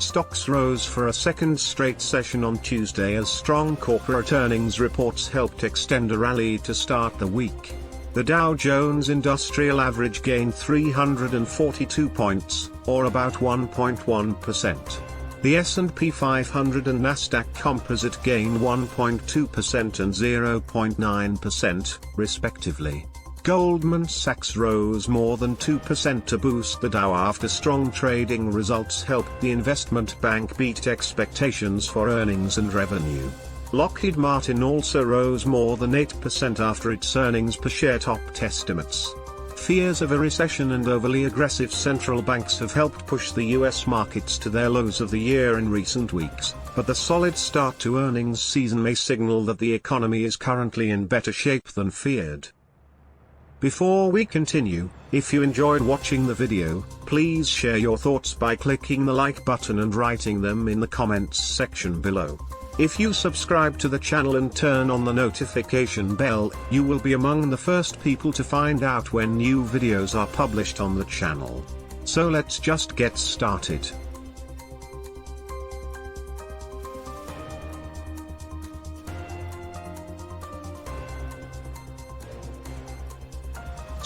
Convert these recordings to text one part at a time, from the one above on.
Stocks rose for a second straight session on Tuesday as strong corporate earnings reports helped extend a rally to start the week. The Dow Jones Industrial Average gained 342 points, or about 1.1%. The S&P 500 and Nasdaq Composite gained 1.2% and 0.9%, respectively. Goldman Sachs rose more than 2% to boost the Dow after strong trading results helped the investment bank beat expectations for earnings and revenue. Lockheed Martin also rose more than 8% after its earnings per share topped estimates. Fears of a recession and overly aggressive central banks have helped push the U.S. markets to their lows of the year in recent weeks, but the solid start to earnings season may signal that the economy is currently in better shape than feared. Before we continue, if you enjoyed watching the video, please share your thoughts by clicking the like button and writing them in the comments section below. If you subscribe to the channel and turn on the notification bell, you will be among the first people to find out when new videos are published on the channel. So let's just get started.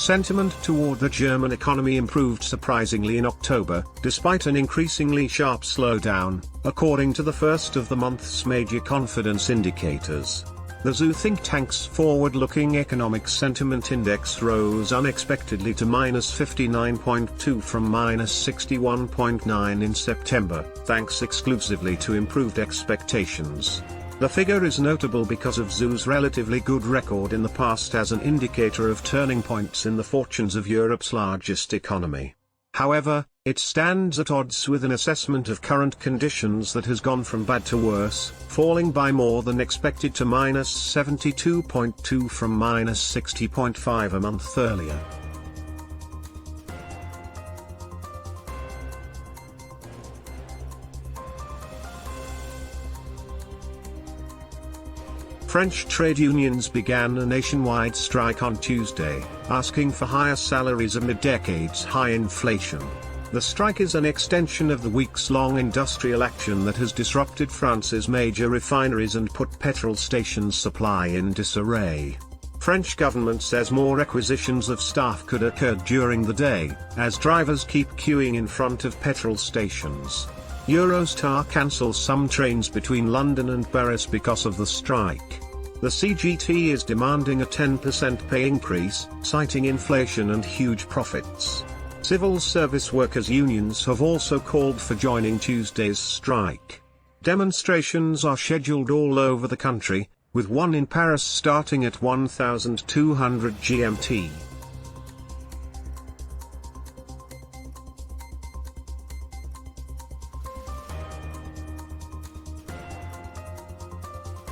Sentiment toward the German economy improved surprisingly in October, despite an increasingly sharp slowdown, according to the first of the month's major confidence indicators. The ZU think tank's forward-looking economic sentiment index rose unexpectedly to -59.2 from -61.9 in September, thanks exclusively to improved expectations. The figure is notable because of ZU's relatively good record in the past as an indicator of turning points in the fortunes of Europe's largest economy. However, it stands at odds with an assessment of current conditions that has gone from bad to worse, falling by more than expected to -72.2 from -60.5 a month earlier. French trade unions began a nationwide strike on Tuesday, asking for higher salaries amid decades-high inflation. The strike is an extension of the weeks-long industrial action that has disrupted France's major refineries and put petrol stations' supply in disarray. French government says more requisitions of staff could occur during the day, as drivers keep queuing in front of petrol stations. Eurostar cancels some trains between London and Paris because of the strike. The CGT is demanding a 10% pay increase, citing inflation and huge profits. Civil service workers' unions have also called for joining Tuesday's strike. Demonstrations are scheduled all over the country, with one in Paris starting at 1200 GMT.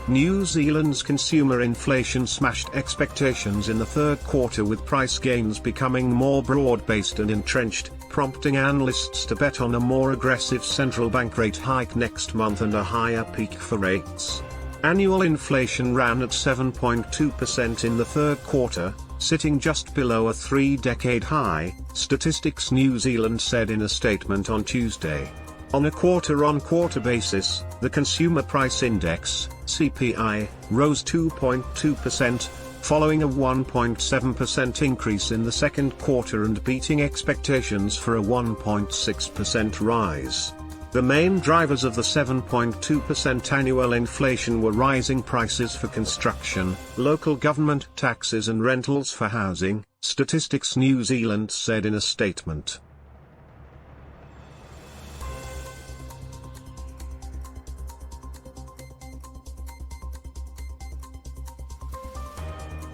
New Zealand's consumer inflation smashed expectations in the third quarter, with price gains becoming more broad-based and entrenched, prompting analysts to bet on a more aggressive central bank rate hike next month and a higher peak for rates. Annual inflation ran at 7.2% in the third quarter, sitting just below a three-decade high, Statistics New Zealand said in a statement on Tuesday. On a quarter-on-quarter basis, the Consumer Price Index, CPI, rose 2.2%, following a 1.7% increase in the second quarter and beating expectations for a 1.6% rise. The main drivers of the 7.2% annual inflation were rising prices for construction, local government taxes and rentals for housing, Statistics New Zealand said in a statement.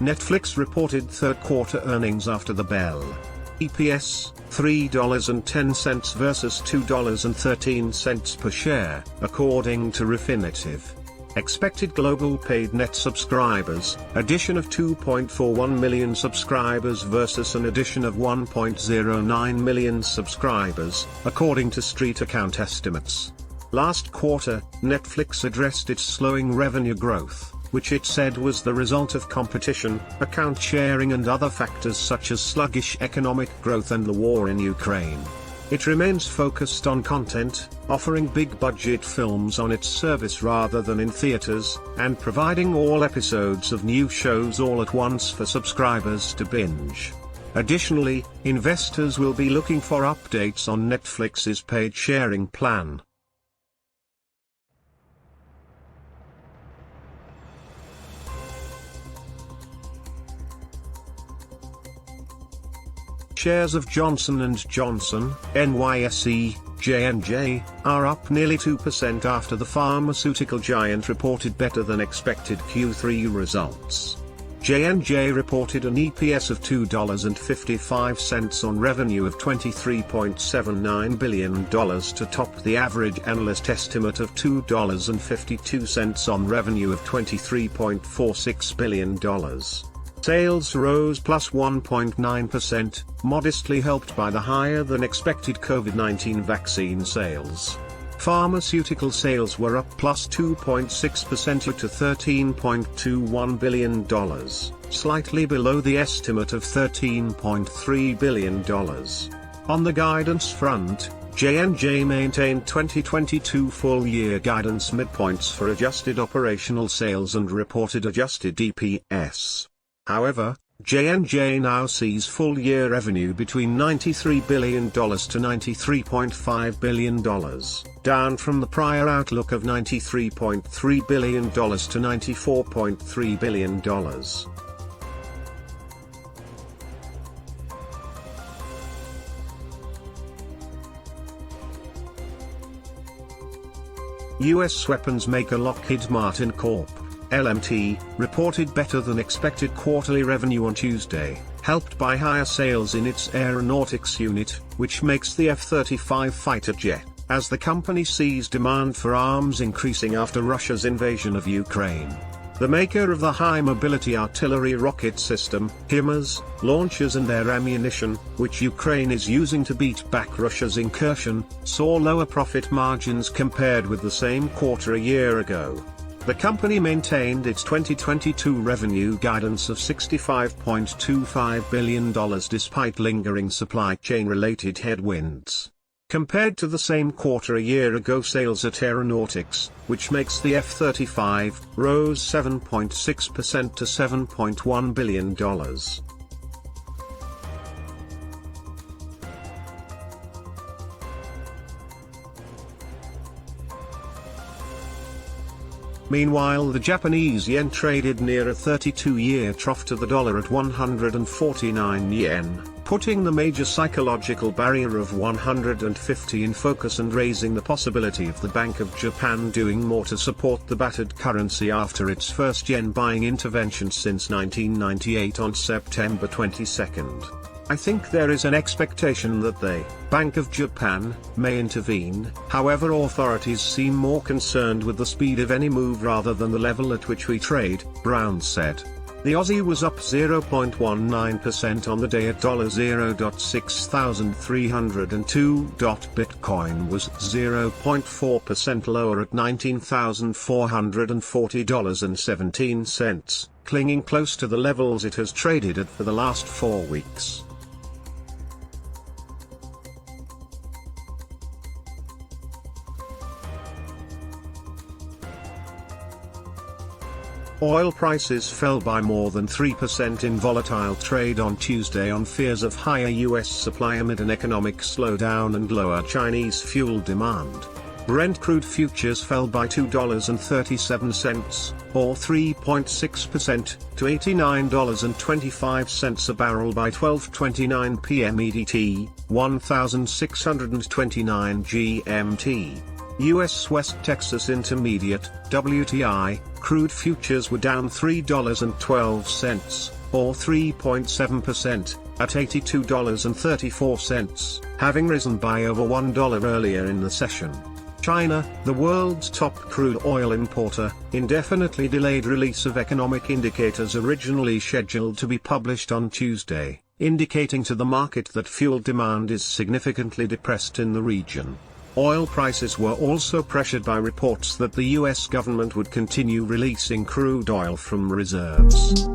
Netflix reported third-quarter earnings after the bell. EPS, $3.10 versus $2.13 per share, according to Refinitiv. Expected global paid net subscribers, addition of 2.41 million subscribers versus an addition of 1.09 million subscribers, according to Street Account estimates. Last quarter, Netflix addressed its slowing revenue growth, which it said was the result of competition, account sharing and other factors such as sluggish economic growth and the war in Ukraine. It remains focused on content, offering big-budget films on its service rather than in theaters, and providing all episodes of new shows all at once for subscribers to binge. Additionally, investors will be looking for updates on Netflix's paid sharing plan. Shares of Johnson & Johnson, NYSE, J&J, are up nearly 2% after the pharmaceutical giant reported better than expected Q3 results. J&J reported an EPS of $2.55 on revenue of $23.79 billion to top the average analyst estimate of $2.52 on revenue of $23.46 billion. Sales rose plus 1.9%, modestly helped by the higher-than-expected COVID-19 vaccine sales. Pharmaceutical sales were up plus 2.6% to $13.21 billion, slightly below the estimate of $13.3 billion. On the guidance front, J&J maintained 2022 full-year guidance midpoints for adjusted operational sales and reported adjusted EPS. However, J&J now sees full-year revenue between $93 billion to $93.5 billion, down from the prior outlook of $93.3 billion to $94.3 billion. U.S. weapons maker Lockheed Martin Corp. LMT, reported better than expected quarterly revenue on Tuesday, helped by higher sales in its aeronautics unit, which makes the F-35 fighter jet, as the company sees demand for arms increasing after Russia's invasion of Ukraine. The maker of the high-mobility artillery rocket system, HIMARS, launchers and their ammunition, which Ukraine is using to beat back Russia's incursion, saw lower profit margins compared with the same quarter a year ago. The company maintained its 2022 revenue guidance of $65.25 billion despite lingering supply chain-related headwinds. Compared to the same quarter a year ago, sales at aeronautics, which makes the F-35, rose 7.6% to $7.1 billion. Meanwhile, the Japanese yen traded near a 32-year trough to the dollar at 149 yen, putting the major psychological barrier of 150 in focus and raising the possibility of the Bank of Japan doing more to support the battered currency after its first yen buying intervention since 1998 on September 22. I think there is an expectation that the Bank of Japan may intervene. However, authorities seem more concerned with the speed of any move rather than the level at which we trade, Brown said. The Aussie was up 0.19% on the day at $0.6302. Bitcoin was 0.4% lower at $19,440.17, clinging close to the levels it has traded at for the last 4 weeks. Oil prices fell by more than 3% in volatile trade on Tuesday on fears of higher U.S. supply amid an economic slowdown and lower Chinese fuel demand. Brent crude futures fell by $2.37, or 3.6%, to $89.25 a barrel by 12:29 p.m. EDT, 1629 GMT. U.S. West Texas Intermediate, WTI, crude futures were down $3.12, or 3.7%, at $82.34, having risen by over $1 earlier in the session. China, the world's top crude oil importer, indefinitely delayed release of economic indicators originally scheduled to be published on Tuesday, indicating to the market that fuel demand is significantly depressed in the region. Oil prices were also pressured by reports that the U.S. government would continue releasing crude oil from reserves.